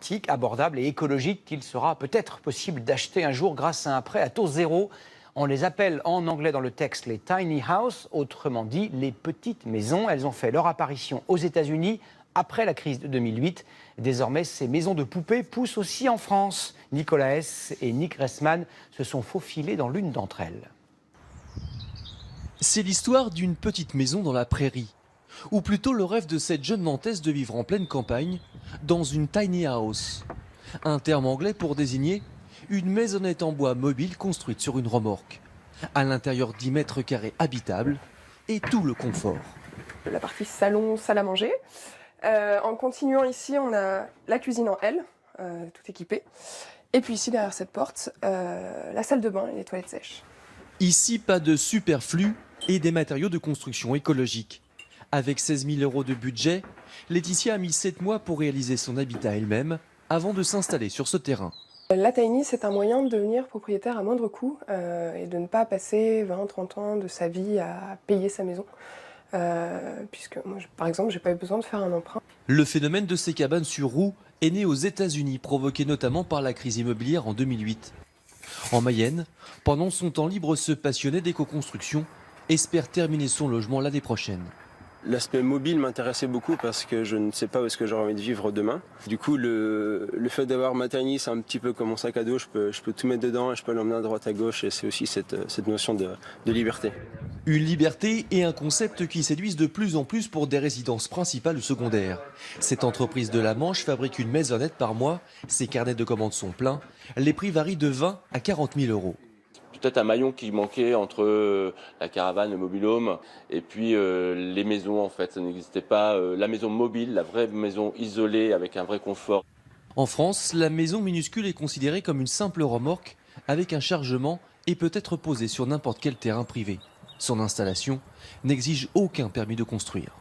pratique, abordable et écologique qu'il sera peut-être possible d'acheter un jour grâce à un prêt à taux zéro. On les appelle en anglais dans le texte les tiny houses, autrement dit les petites maisons. Elles ont fait leur apparition aux États-Unis après la crise de 2008. Désormais, ces maisons de poupées poussent aussi en France. Nicolas Hess et Nick Ressman se sont faufilés dans l'une d'entre elles. C'est l'histoire d'une petite maison dans la prairie, ou plutôt le rêve de cette jeune Nantaise de vivre en pleine campagne, dans une tiny house. Un terme anglais pour désigner une maisonnette en bois mobile construite sur une remorque. À l'intérieur 10 mètres carrés habitables et tout le confort. La partie salon, salle à manger. En continuant ici, on a la cuisine en L, tout équipée. Et puis ici, derrière cette porte, la salle de bain et les toilettes sèches. Ici, pas de superflu et des matériaux de construction écologiques. Avec 16 000 € de budget, Laetitia a mis 7 mois pour réaliser son habitat elle-même avant de s'installer sur ce terrain. La tiny, c'est un moyen de devenir propriétaire à moindre coût et de ne pas passer 20-30 ans de sa vie à payer sa maison. Puisque moi, par exemple, j'ai pas eu besoin de faire un emprunt. Le phénomène de ces cabanes sur roues est né aux États-Unis, provoqué notamment par la crise immobilière en 2008. En Mayenne, pendant son temps libre, ce passionné d'éco-construction espère terminer son logement l'année prochaine. L'aspect mobile m'intéressait beaucoup parce que je ne sais pas où est-ce que j'aurai envie de vivre demain. Du coup, le fait d'avoir ma tiny, c'est un petit peu comme mon sac à dos. Je peux tout mettre dedans et je peux l'emmener à droite à gauche. Et c'est aussi cette notion de liberté. Une liberté et un concept qui séduisent de plus en plus pour des résidences principales ou secondaires. Cette entreprise de la Manche fabrique une maisonnette par mois. Ses carnets de commandes sont pleins. Les prix varient de 20 à 40 000 €. Peut-être un maillon qui manquait entre la caravane, le mobil-home et puis les maisons en fait. Ça n'existait pas. La maison mobile, la vraie maison isolée avec un vrai confort. En France, la maison minuscule est considérée comme une simple remorque avec un chargement et peut être posée sur n'importe quel terrain privé. Son installation n'exige aucun permis de construire.